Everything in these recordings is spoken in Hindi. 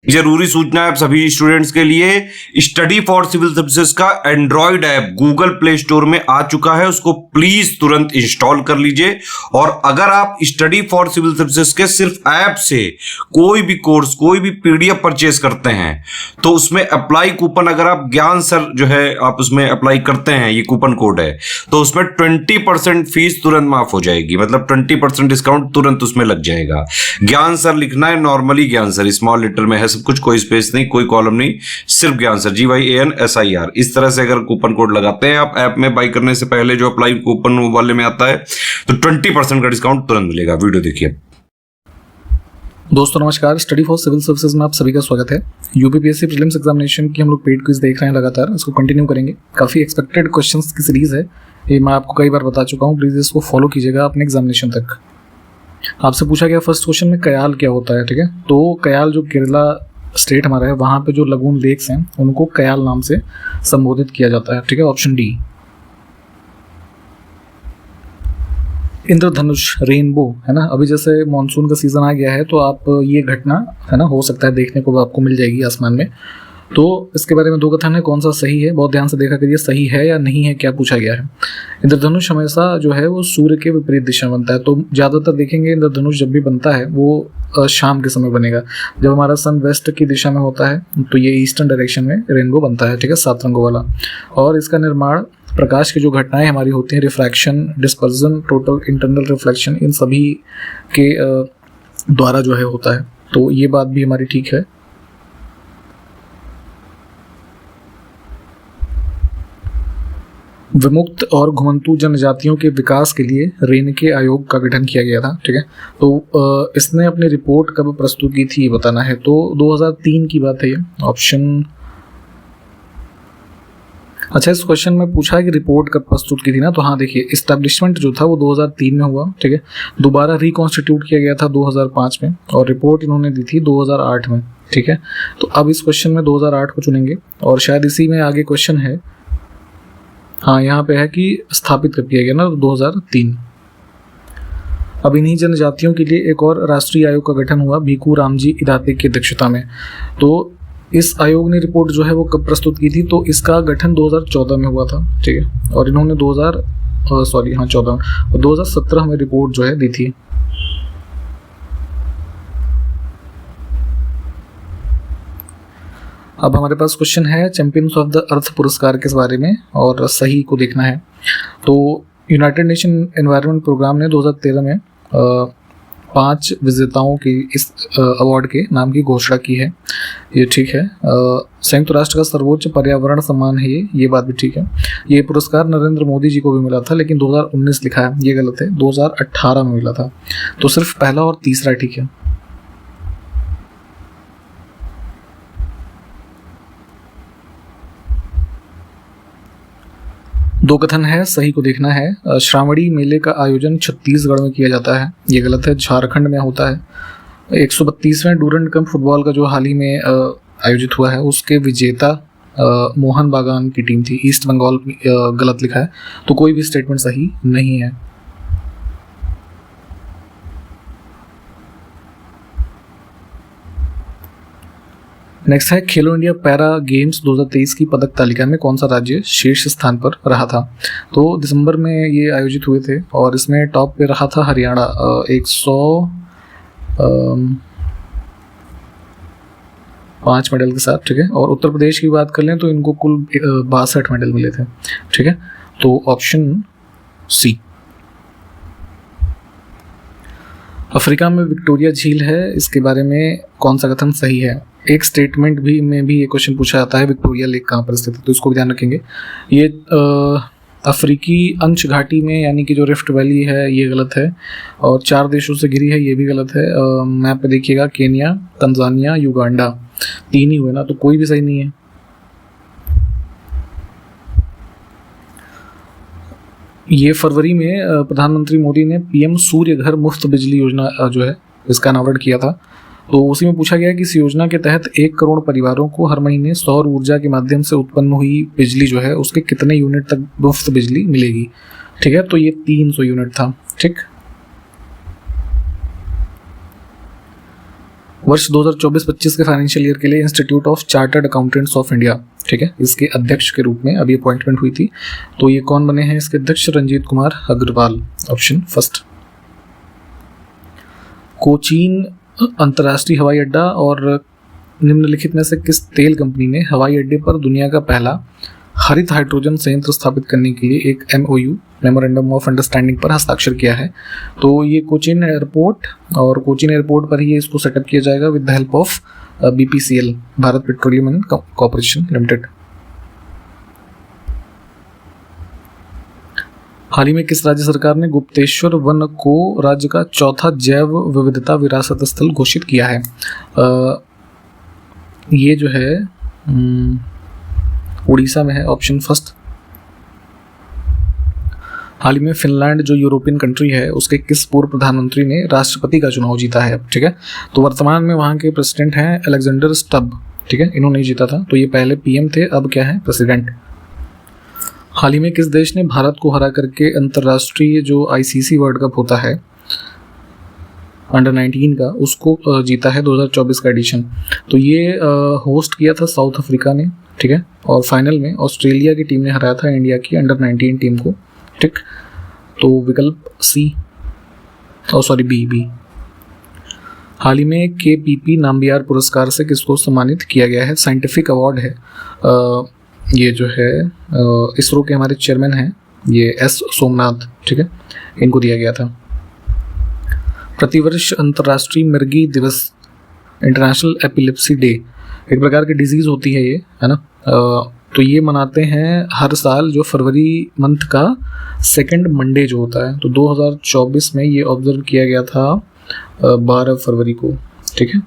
जरूरी सूचना है आप सभी स्टूडेंट्स के लिए, स्टडी फॉर सिविल सर्विसेज का Android app Google play store में आ चुका है, उसको प्लीज तुरंत इंस्टॉल कर लीजिए। और अगर आप स्टडी फॉर सिविल सर्विसेज के सिर्फ ऐप से कोई भी कोर्स, कोई भी पीडीएफ परचेज करते हैं तो उसमें अप्लाई कूपन, अगर आप ज्ञान सर जो है आप उसमें अप्लाई करते हैं, ये कूपन कोड है, तो उसमें 20% फीस तुरंत माफ हो जाएगी, मतलब 20% डिस्काउंट तुरंत उसमें लग जाएगा। ज्ञान सर लिखना है, नॉर्मली ज्ञान सर स्मॉल लेटर में है सब कुछ, कोई स्पेस नहीं, कोई कॉलम नहीं, सिर्फ ज्ञान सर, GYANSIR। इस तरह से अगर कूपन कोड लगाते हैं आप ऐप में बाई करने से पहले, जो अप्लाई कूपन वाले में आता है, तो 20% का डिस्काउंट तुरंत मिलेगा। वीडियो देखिए। दोस्तों नमस्कार, स्टडी फॉर सिविल सर्विसेज में आप सभी का स्वागत है। यूपीपीएससी प्रीलिम्स एग्जामिनेशन की हम लोग पेड क्विज देख रहे हैं लगातार, इसको कंटिन्यू करेंगे। काफ़ी एक्सपेक्टेड क्वेश्चंस की सीरीज़ है, ये मैं आपको कई बार बता चुका हूँ, प्लीज़ इसको फॉलो कीजिएगा अपने एग्जामिनेशन तक। आपसे पूछा गया फर्स्ट क्वेश्चन में कयाल क्या होता है, ठीक है। तो कयाल जो केरला स्टेट हमारा है, वहाँ पे जो लगून लेक्स हैं उनको कयाल नाम से संबोधित किया जाता है, ठीक है। Option D. इंद्रधनुष, रेनबो, है ना। अभी जैसे मॉनसून का सीज़न आ गया है तो आप ये घटना, है ना, हो सकता है देखने को आपको मिल जाएगी आसमान में। तो इसके बारे में दो कथन है, कौन सा सही है, बहुत ध्यान से देखा करिए, सही है या नहीं है क्या पूछा गया है। इंद्रधनुष हमेशा जो है वो सूर्य के विपरीत दिशा में बनता है, तो ज़्यादातर देखेंगे इंद्रधनुष जब भी बनता है वो शाम के समय बनेगा। जब हमारा सन वेस्ट की दिशा में होता है तो ये ईस्टर्न डायरेक्शन में रेनबो बनता है, ठीक है, 7 रंगों वाला। और इसका निर्माण प्रकाश की जो घटनाएं हमारी होती हैं, refraction, dispersion, total internal reflection, इन सभी के द्वारा जो है होता है। तो ये बात भी हमारी ठीक है। विमुक्त और घुमंतु जनजातियों के विकास के लिए रेनके आयोग का गठन किया गया था, ठीक है। तो इसने अपनी रिपोर्ट कब प्रस्तुत की थी ये बताना है। तो 2003 की बात है ये, ऑप्शन। अच्छा, इस क्वेश्चन में पूछा है कि रिपोर्ट कब प्रस्तुत की थी ना, तो हाँ देखिए, इस्टेब्लिशमेंट जो था वो 2003 में हुआ, ठीक है। दोबारा रिकॉन्स्टिट्यूट किया गया था 2005 में, और रिपोर्ट इन्होंने दी थी 2008 में, ठीक है। तो अब इस क्वेश्चन में 2008 को चुनेंगे, और शायद इसी में आगे क्वेश्चन है। हाँ, यहाँ पे है कि स्थापित कब किया गया ना, 2003। अब इन्हीं जनजातियों के लिए एक और राष्ट्रीय आयोग का गठन हुआ, भीखू रामजी इराते की अध्यक्षता में। तो इस आयोग ने रिपोर्ट जो है वो कब प्रस्तुत की थी, तो इसका गठन 2014 में हुआ था, ठीक है। और इन्होंने 14 और 2017 में रिपोर्ट जो है दी थी। अब हमारे पास क्वेश्चन है चैंपियंस ऑफ द अर्थ पुरस्कार के बारे में, और सही को देखना है। तो यूनाइटेड नेशन एनवायरनमेंट प्रोग्राम ने 2013 में 5 विजेताओं की इस अवार्ड के नाम की घोषणा की है, ये ठीक है। संयुक्त राष्ट्र का सर्वोच्च पर्यावरण सम्मान है ये बात भी ठीक है। ये पुरस्कार नरेंद्र मोदी जी को भी मिला था, लेकिन 2019 लिखा है, ये गलत है, 2018 में मिला था। तो सिर्फ पहला और तीसरा ठीक है। दो कथन है, सही को देखना है। श्रावणी मेले का आयोजन छत्तीसगढ़ में किया जाता है, ये गलत है, झारखंड में होता है। 132वें डूरंड कप फुटबॉल का जो हाल ही में आयोजित हुआ है, उसके विजेता मोहन बागान की टीम थी, ईस्ट बंगाल, गलत लिखा है। तो कोई भी स्टेटमेंट सही नहीं है। नेक्स्ट है, खेलो इंडिया पैरा गेम्स 2023 की पदक तालिका में कौन सा राज्य शीर्ष स्थान पर रहा था। तो दिसंबर में ये आयोजित हुए थे, और इसमें टॉप पे रहा था हरियाणा 105 मेडल के साथ, ठीक है। और उत्तर प्रदेश की बात कर लें तो इनको कुल 62 मेडल मिले थे, ठीक है। तो ऑप्शन सी। अफ्रीका में विक्टोरिया झील है, इसके बारे में कौन सा कथन सही है। एक स्टेटमेंट में भी ये क्वेश्चन पूछा जाता है, विक्टोरिया लेक कहाँ पर स्थित है, तो इसको भी ध्यान रखेंगे। ये अफ्रीकी अंश घाटी में, यानी कि जो रिफ्ट वैली है, ये गलत है। और 4 देशों से घिरी है, ये भी गलत है। मैप पे देखिएगा, केन्या, तंजानिया, युगांडा, 3 ही हुए ना, तो कोई भी सही नहीं है। ये फरवरी में प्रधानमंत्री मोदी ने PM सूर्य घर मुफ्त बिजली योजना जो है इसका अनावरण किया था। तो उसी में पूछा गया कि इस योजना के तहत 1 करोड़ परिवारों को हर महीने सौर ऊर्जा के माध्यम से उत्पन्न हुई बिजली जो है उसके कितने यूनिट तक मुफ्त बिजली मिलेगी, ठीक है। तो ये 300 यूनिट था, ठीक। वर्ष 2024-25 के फाइनेंशियल ईयर के लिए institute of chartered accountants of India, ठीक है, इसके अध्यक्ष के रूप में अभी अपॉइंटमेंट हुई थी। तो ये कौन बने हैं इसके अध्यक्ष? Ranjit Kumar Agarwal, option first. कोचीन अंतर्राष्ट्रीय हवाई अड्डा और निम्नलिखित में से किस तेल कंपनी ने हवाई अड्डे पर दुनिया का पहला हरित हाइड्रोजन संयंत्र स्थापित करने के लिए एक MOU, मेमोरेंडम ऑफ अंडरस्टैंडिंग पर हस्ताक्षर किया है? तो ये कोचीन एयरपोर्ट, और कोचीन एयरपोर्ट पर ही इसको सेटअप किया जाएगा with the help of BPCL, Bharat petroleum and corporation limited. हाल ही में किस राज्य सरकार ने गुप्तेश्वर वन को राज्य का चौथा जैव विविधता विरासत स्थल घोषित किया है? ये जो है उड़ीसा में है, ऑप्शन फर्स्ट। हाल ही में फिनलैंड जो यूरोपियन कंट्री है उसके किस पूर्व प्रधानमंत्री ने राष्ट्रपति का चुनाव जीता है? ठीक है, तो वर्तमान में वहाँ के प्रेसिडेंट हैं अलेक्जेंडर स्टब, ठीक है, इन्होंने जीता था। तो ये पहले PM थे, अब क्या है? प्रेसिडेंट। हाल ही में किस देश ने भारत को हरा करके अंतर्राष्ट्रीय जो ICC वर्ल्ड कप होता है अंडर 19 का, उसको जीता है 2024 का एडिशन? तो ये होस्ट किया था साउथ अफ्रीका ने, ठीक है, और फाइनल में ऑस्ट्रेलिया की टीम ने हराया था इंडिया की अंडर 19 टीम को, ठीक। तो विकल्प बी। हाल ही में KPP नाम्बियार पुरस्कार से किसको सम्मानित किया गया है? साइंटिफिक अवार्ड है। ये जो है इसरो के हमारे चेयरमैन हैं, ये S सोमनाथ, ठीक है, इनको दिया गया था। प्रतिवर्ष अंतर्राष्ट्रीय मिर्गी दिवस, इंटरनेशनल एपिलेप्सी डे, एक प्रकार की डिजीज होती है ये, है ना, तो ये मनाते हैं हर साल जो फरवरी मंथ का सेकंड मंडे जो होता है। तो 2024 में ये ऑब्जर्व किया गया था 12 फरवरी को, ठीक है।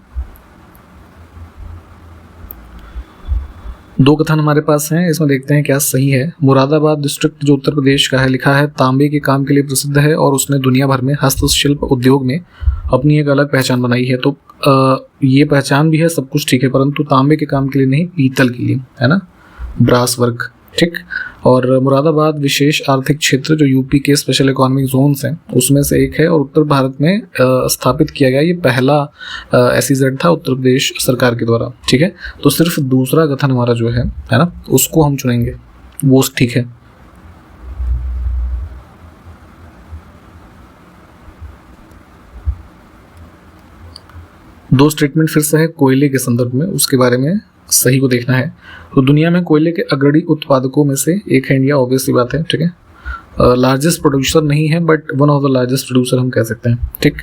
दो कथन हमारे पास हैं, इसमें देखते हैं क्या सही है। मुरादाबाद डिस्ट्रिक्ट जो उत्तर प्रदेश का है, लिखा है तांबे के काम के लिए प्रसिद्ध है और उसने दुनिया भर में हस्तशिल्प उद्योग में अपनी एक अलग पहचान बनाई है। तो ये पहचान भी है, सब कुछ ठीक है, परंतु तांबे के काम के लिए नहीं, पीतल के लिए, है ना, ब्रास वर्क, ठीक। और मुरादाबाद विशेष आर्थिक क्षेत्र जो यूपी के स्पेशल इकोनॉमिक जोन्स हैं उसमें से एक है और उत्तर भारत में स्थापित किया गया ये पहला SEZ था उत्तर प्रदेश सरकार के द्वारा, ठीक है। तो सिर्फ दूसरा कथन हमारा जो है ना, उसको हम चुनेंगे, वो ठीक है। दो स्टेटमेंट फिर से है कोयले के संदर्भ में, उसके बारे में सही को देखना है। तो दुनिया में कोयले के अग्रणी उत्पादकों में से एक है इंडिया, ऑब्वियसली बात है, ठीक है। लार्जेस्ट प्रोड्यूसर नहीं है but one of the largest producer हम कह सकते हैं, ठीक।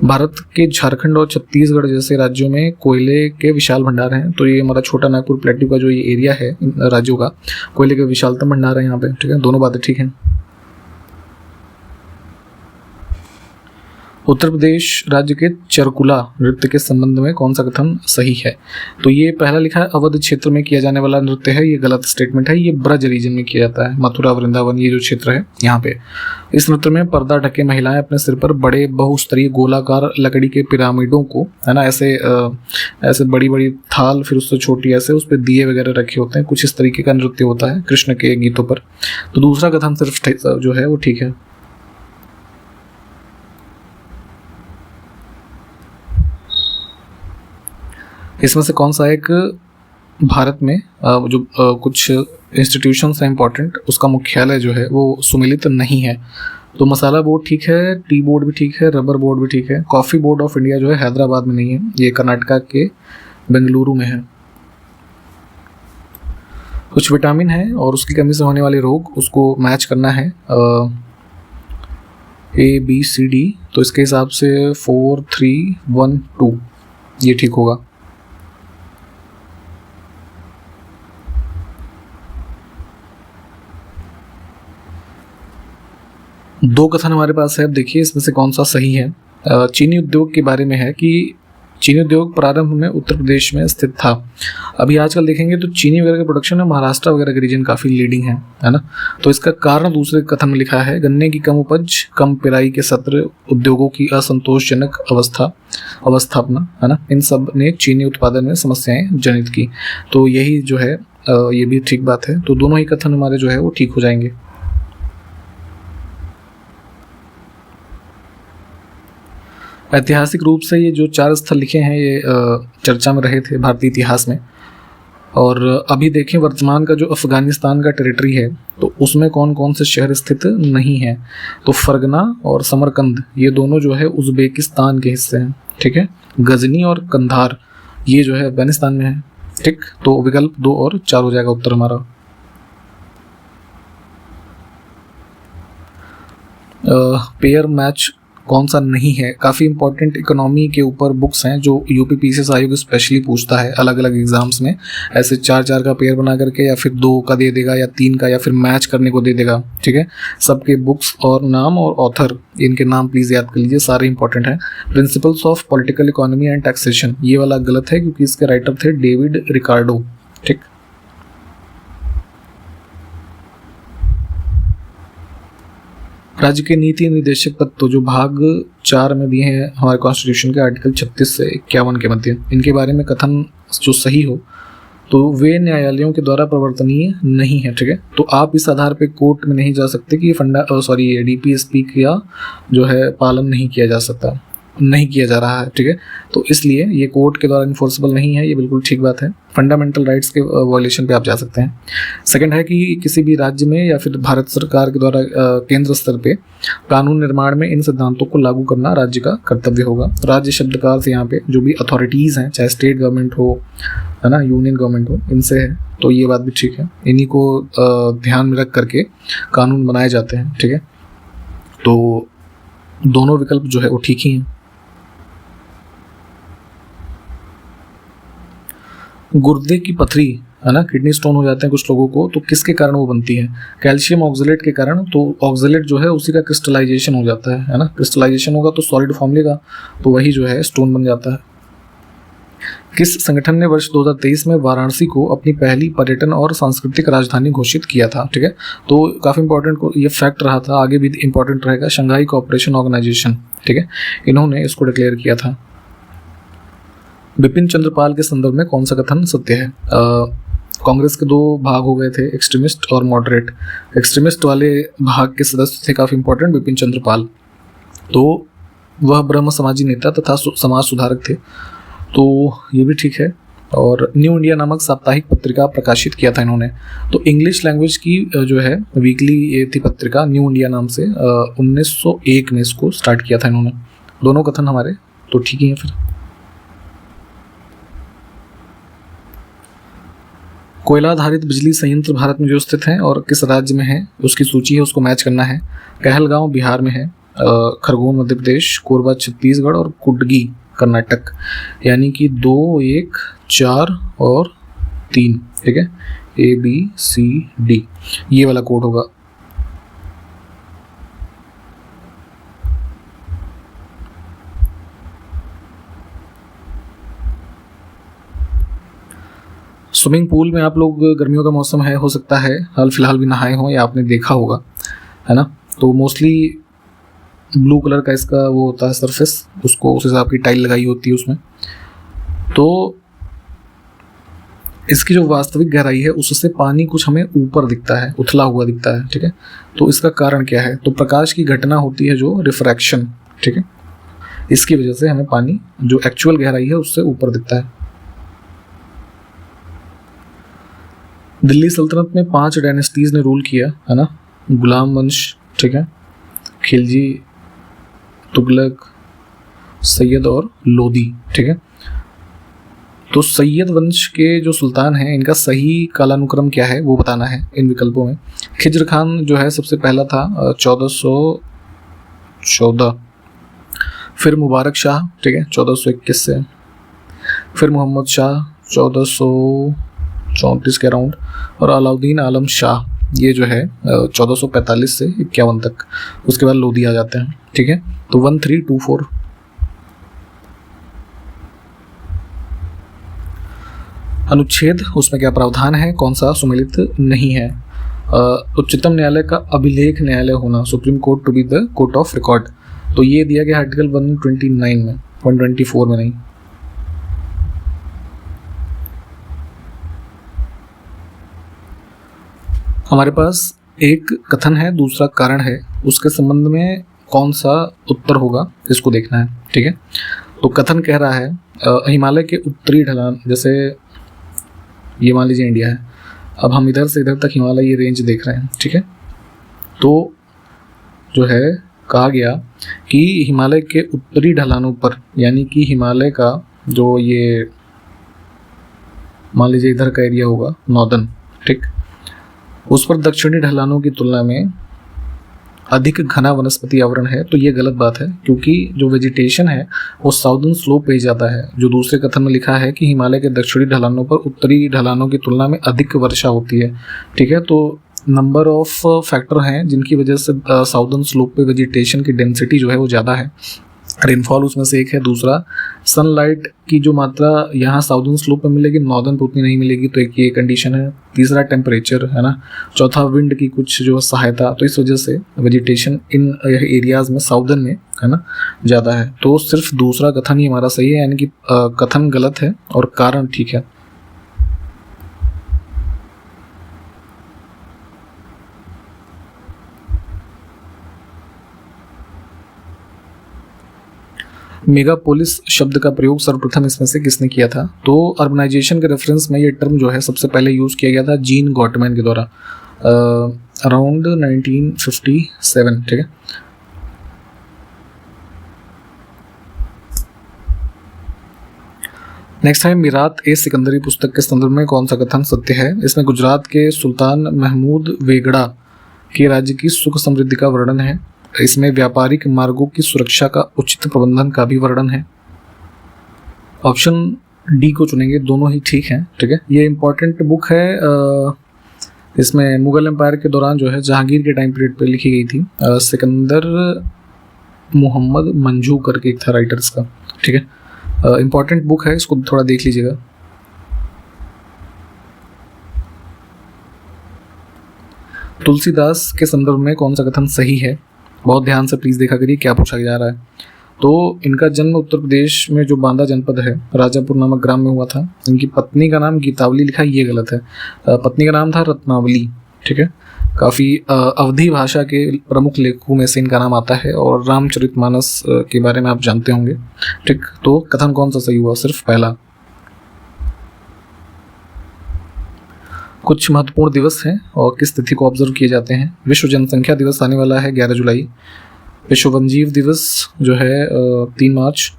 भारत के झारखंड और छत्तीसगढ़ जैसे राज्यों में कोयले के विशाल भंडार हैं। तो ये हमारा छोटा नागपुर प्लेट्यू का जो ये एरिया है राज्यों का, कोयले के विशालतम भंडार है यहाँ पे, ठीक है। दोनों बातें ठीक हैं। उत्तर प्रदेश राज्य के चरकुला नृत्य के संबंध में कौन सा कथन सही है? तो ये पहला लिखा है अवध क्षेत्र में किया जाने वाला नृत्य है, ये गलत स्टेटमेंट है। ये ब्रज रीजन में किया जाता है, मथुरा वृंदावन ये जो क्षेत्र है यहाँ पे। इस नृत्य में पर्दा ढके महिलाएं अपने सिर पर बड़े बहुस्तरीय गोलाकार लकड़ी के पिरामिडों को, है ना, ऐसे बड़ी बड़ी थाल, फिर उससे छोटी ऐसे उस पर दिए वगैरह रखे होते हैं, कुछ इस तरीके का नृत्य होता है कृष्ण के गीतों पर। तो दूसरा कथन सिर्फ जो है वो ठीक है। इसमें से कौन सा एक भारत में जो कुछ इंस्टीट्यूशंस हैं इंपॉर्टेंट, उसका मुख्यालय जो है वो सुमिलित नहीं है? तो मसाला बोर्ड ठीक है, टी बोर्ड भी ठीक है, रबर बोर्ड भी ठीक है। कॉफ़ी बोर्ड ऑफ इंडिया जो है हैदराबाद में नहीं है, ये कर्नाटका के बेंगलुरु में है। कुछ विटामिन है और उसकी कमी से होने वाले रोग, उसको मैच करना है ABCD। तो इसके हिसाब से 4, 3, 1, 2 ये ठीक होगा। दो कथन हमारे पास है, अब देखिए इसमें से कौन सा सही है। चीनी उद्योग के बारे में है कि चीनी उद्योग प्रारंभ में उत्तर प्रदेश में स्थित था। अभी आजकल देखेंगे तो चीनी वगैरह के प्रोडक्शन में महाराष्ट्र वगैरह के रीजन काफ़ी लीडिंग है ना। तो इसका कारण दूसरे कथन में लिखा है गन्ने की कम उपज, कम पेराई के सत्र, उद्योगों की असंतोषजनक अवस्थापना, है ना, इन सब ने चीनी उत्पादन में समस्याएं जनित की। तो यही जो है ये भी ठीक बात है। तो दोनों ही कथन हमारे जो है वो ठीक हो जाएंगे। ऐतिहासिक रूप से ये जो 4 स्थल लिखे हैं ये चर्चा में रहे थे भारतीय इतिहास में। और अभी देखें वर्तमान का जो अफ़गानिस्तान का टेरिटरी है तो उसमें कौन कौन से शहर स्थित नहीं हैं। तो फरगना और समरकंद ये दोनों जो है उज़्बेकिस्तान के हिस्से हैं, ठीक है। गजनी और कंधार ये जो है अफगानिस्तान में है, ठीक। तो विकल्प 2 और 4 हो जाएगा उत्तर हमारा। पेयर मैच कौन सा नहीं है। काफ़ी इंपॉर्टेंट इकोनॉमी के ऊपर बुक्स हैं जो यूपी पीसीएस आयोग स्पेशली पूछता है अलग अलग एग्जाम्स में। ऐसे 4-4 का पेयर बना करके या फिर 2 का दे देगा या 3 का या फिर मैच करने को दे देगा, ठीक है। सबके बुक्स और नाम और ऑथर इनके नाम प्लीज़ याद कर लीजिए, सारे इंपॉर्टेंट हैं। Principles of political economy and taxation ये वाला गलत है क्योंकि इसके राइटर थे डेविड रिकार्डो, ठीक। राज्य के नीति निर्देशक तत्व जो भाग 4 में दिए हैं हमारे कॉन्स्टिट्यूशन के आर्टिकल 36 से 51 के मध्य, इनके बारे में कथन जो सही हो तो वे न्यायालयों के द्वारा प्रवर्तनीय नहीं है, ठीक है। तो आप इस आधार पे कोर्ट में नहीं जा सकते कि डीपीएसपी का जो है पालन नहीं किया जा सकता, नहीं किया जा रहा है, ठीक है। तो इसलिए ये कोर्ट के द्वारा इन्फोर्सेबल नहीं है, ये बिल्कुल ठीक बात है। फंडामेंटल राइट्स के वायलेशन पे आप जा सकते हैं। सेकंड है कि किसी भी राज्य में या फिर भारत सरकार के द्वारा केंद्र स्तर पे कानून निर्माण में इन सिद्धांतों को लागू करना राज्य का कर्तव्य होगा। राज्य शब्द का अर्थ यहाँ पे जो भी अथॉरिटीज़ हैं, चाहे स्टेट गवर्नमेंट हो, है ना, यूनियन गवर्नमेंट हो, इनसे है। तो ये बात भी ठीक है, इन्हीं को ध्यान में रख करके कानून बनाए जाते हैं, ठीक है। तो दोनों विकल्प जो है वो ठीक ही हैं। गुर्दे की पथरी, है ना, किडनी स्टोन हो जाते हैं कुछ लोगों को, तो किसके कारण वो बनती है। कैल्शियम ऑक्सलेट के कारण। तो ऑक्सलेट जो है उसी का क्रिस्टलाइजेशन हो जाता है ना। क्रिस्टलाइजेशन होगा तो सॉलिड फॉर्म लेगा, तो वही जो है स्टोन बन जाता है। किस संगठन ने वर्ष 2023 में वाराणसी को अपनी पहली पर्यटन और सांस्कृतिक राजधानी घोषित किया था, ठीक है। तो काफ़ी इंपॉर्टेंट ये फैक्ट रहा था, आगे भी इंपॉर्टेंट रहेगा। शंघाई कोऑपरेशन ऑर्गेनाइजेशन, ठीक है, इन्होंने इसको डिक्लेयर किया था। बिपिन चंद्र पाल के संदर्भ में कौन सा कथन सत्य है। कांग्रेस के 2 भाग हो गए थे, एक्सट्रीमिस्ट और मॉडरेट। एक्सट्रीमिस्ट वाले भाग के सदस्य थे काफ़ी इंपॉर्टेंट बिपिन चंद्र पाल, तो वह ब्रह्म समाजी नेता तथा समाज सुधारक थे, तो ये भी ठीक है। और न्यू इंडिया नामक साप्ताहिक पत्रिका प्रकाशित किया था इन्होंने। तो इंग्लिश लैंग्वेज की जो है वीकली ये थी पत्रिका न्यू इंडिया नाम से, 1901 में इसको स्टार्ट किया था इन्होंने। दोनों कथन हमारे तो ठीक ही हैं। फिर कोयला आधारित बिजली संयंत्र भारत में जो स्थित हैं और किस राज्य में है उसकी सूची है, उसको मैच करना है। कहलगांव बिहार में है, खरगोन मध्य प्रदेश, कोरबा छत्तीसगढ़ और कुडगी कर्नाटक। यानी कि 2, 1, 4 और 3, ठीक है, ABCD ये वाला कोड होगा। स्विमिंग पूल में आप लोग, गर्मियों का मौसम है, हो सकता है हाल फिलहाल भी नहाए हों या आपने देखा होगा, है ना। तो मोस्टली ब्लू कलर का इसका वो होता है सरफेस, उसको उस हिसाब की टाइल लगाई होती है उसमें। तो इसकी जो वास्तविक गहराई है उससे पानी कुछ हमें ऊपर दिखता है, उथला हुआ दिखता है, ठीक है। तो इसका कारण क्या है, तो प्रकाश की घटना होती है जो रिफ्रैक्शन, ठीक है, इसकी वजह से हमें पानी जो एक्चुअल गहराई है उससे ऊपर दिखता है। दिल्ली सल्तनत में 5 डायनेस्टीज ने रूल किया, है ना। गुलाम वंश, ठीक है, खिलजी, तुगलक, सैयद और लोदी, ठीक है। तो सैयद वंश के जो सुल्तान हैं इनका सही कालानुक्रम क्या है वो बताना है इन विकल्पों में। खिज्र खान जो है सबसे पहला था 1414, फिर मुबारक शाह, ठीक है, 1421 से, फिर मोहम्मद शाह 1434 के अराउंड, और अलाउद्दीन आलम शाह ये जो है 1445 से 51 तक। उसके बाद लोधी आ जाते हैं, ठीक है। तो 1324। अनुच्छेद उसमें क्या प्रावधान है, कौन सा सुमेलित नहीं है। उच्चतम न्यायालय का अभिलेख न्यायालय होना, Supreme Court to be the court of record, तो ये दिया गया आर्टिकल 129 में, 124 में नहीं। हमारे पास एक कथन है, दूसरा कारण है, उसके संबंध में कौन सा उत्तर होगा इसको देखना है, ठीक है। तो कथन कह रहा है हिमालय के उत्तरी ढलान, जैसे ये मान लीजिए इंडिया है, अब हम इधर से इधर तक हिमालय ये रेंज देख रहे हैं, ठीक है। तो जो है कहा गया कि हिमालय के उत्तरी ढलानों पर, यानी कि हिमालय का जो ये मान लीजिए इधर का एरिया होगा नॉर्दर्न, ठीक, उस पर दक्षिणी ढलानों की तुलना में अधिक घना वनस्पति आवरण है। तो ये गलत बात है, क्योंकि जो वेजिटेशन है वो साउदर्न स्लोप पे ही जाता है। जो दूसरे कथन में लिखा है कि हिमालय के दक्षिणी ढलानों पर उत्तरी ढलानों की तुलना में अधिक वर्षा होती है, ठीक है। तो नंबर ऑफ फैक्टर हैं जिनकी वजह से साउदर्न स्लोप पे वेजिटेशन की डेंसिटी जो है वो ज़्यादा है, रेनफॉल उसमें से एक है। दूसरा, सनलाइट की जो मात्रा यहाँ साउदर्न स्लोप पे मिलेगी, नॉर्दर्न पे उतनी नहीं मिलेगी, तो एक ये कंडीशन है। तीसरा, टेम्परेचर है ना। चौथा, विंड की कुछ जो सहायता, तो इस वजह से वेजिटेशन इन एरियाज में साउदर्न में है ना ज़्यादा है। तो सिर्फ दूसरा कथन ही हमारा सही है, यानी कि कथन गलत है और कारण ठीक है। मेगापोलिस शब्द का प्रयोग सर्वप्रथम इसमें से किसने किया था? तो अर्बनाइजेशन के रेफरेंस में ये टर्म जो है सबसे पहले यूज़ किया गया था जीन गॉटमैन के द्वारा अराउंड 1957, ठीक है। नेक्स्ट है मीरात ए सिकंदरी पुस्तक के संदर्भ में कौन सा कथन सत्य है? इसमें गुजरात के सुल्तान महमूद वेगड़ा के राज्य की सुख समृद्धि का वर्णन है। इसमें व्यापारिक मार्गों की सुरक्षा का उचित प्रबंधन का भी वर्णन है। ऑप्शन डी को चुनेंगे, दोनों ही ठीक हैं, ठीक है। ये इम्पोर्टेंट बुक है, इसमें मुगल एम्पायर के दौरान जो है जहांगीर के टाइम पीरियड पे लिखी गई थी। सिकंदर मोहम्मद मंजू करके एक था राइटर्स का, ठीक है। इम्पोर्टेंट बुक है, इसको थोड़ा देख लीजिएगा। तुलसीदास के संदर्भ में कौन सा कथन सही है? बहुत ध्यान से प्लीज़ देखा करिए क्या पूछा जा रहा है। तो इनका जन्म उत्तर प्रदेश में जो बांदा जनपद है, राजापुर नामक ग्राम में हुआ था। इनकी पत्नी का नाम गीतावली लिखा, ये गलत है। पत्नी का नाम था रत्नावली, ठीक है। काफ़ी अवधी भाषा के प्रमुख लेखकों में से इनका नाम आता है और रामचरितमानस के बारे में आप जानते होंगे, ठीक। तो कथन कौन सा सही हुआ? सिर्फ पहला। कुछ महत्वपूर्ण दिवस हैं और किस तिथि को ऑब्जर्व किए जाते हैं? विश्व जनसंख्या दिवस आने वाला है 11 जुलाई। विश्व वन्यजीव दिवस जो है 3 मार्च।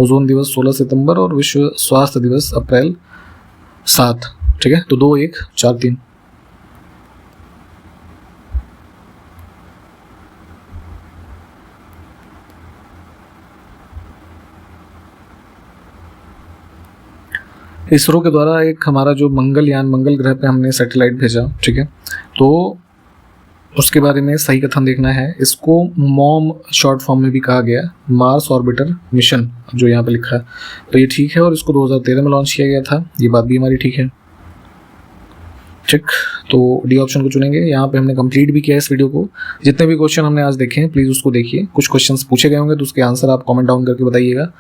ओजोन दिवस 16 सितंबर और विश्व स्वास्थ्य दिवस अप्रैल 7, ठीक है। तो 2, 1, 4, 3। इसरो के द्वारा एक हमारा जो मंगलयान, मंगल ग्रह पे हमने सैटेलाइट भेजा, ठीक है। तो उसके बारे में सही कथन देखना है। इसको मॉम शॉर्ट फॉर्म में भी कहा गया, मार्स ऑर्बिटर मिशन, जो यहाँ पे लिखा है, तो ये ठीक है। और इसको 2013 में लॉन्च किया गया था, ये बात भी हमारी ठीक है, ठीक। तो डी ऑप्शन को चुनेंगे। यहाँ पे हमने कंप्लीट भी किया इस वीडियो को। जितने भी क्वेश्चन हमने आज देखे हैं प्लीज़ उसको देखिए। कुछ क्वेश्चंस पूछे गए होंगे तो उसके आंसर आप कमेंट डाउन करके बताइएगा।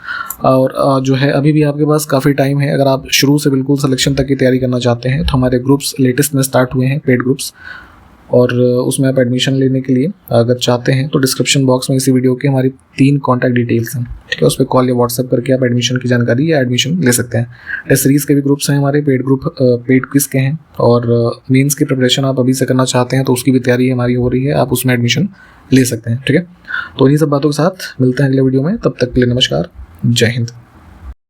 और जो है अभी भी आपके पास काफ़ी टाइम है। अगर आप शुरू से बिल्कुल सिलेक्शन तक की तैयारी करना चाहते हैं तो हमारे ग्रुप्स लेटेस्ट में स्टार्ट हुए हैं, पेड ग्रुप्स, और उसमें आप एडमिशन लेने के लिए अगर चाहते हैं तो डिस्क्रिप्शन बॉक्स में इसी वीडियो की हमारी 3 कॉन्टैक्ट डिटेल्स हैं, ठीक है। उस पर कॉल या व्हाट्सएप करके आप एडमिशन की जानकारी या एडमिशन ले सकते हैं। टेस्ट सीरीज़ के भी ग्रुप्स हैं हमारे, पेड ग्रुप, पेड क्विज के हैं, और मेंस की प्रिपरेशन आप अभी से करना चाहते हैं तो उसकी भी तैयारी हमारी हो रही है, आप उसमें एडमिशन ले सकते हैं, ठीक है। तो इन्हीं सब बातों के साथ मिलते हैं अगले वीडियो में। तब तक के लिए नमस्कार, जय हिंद।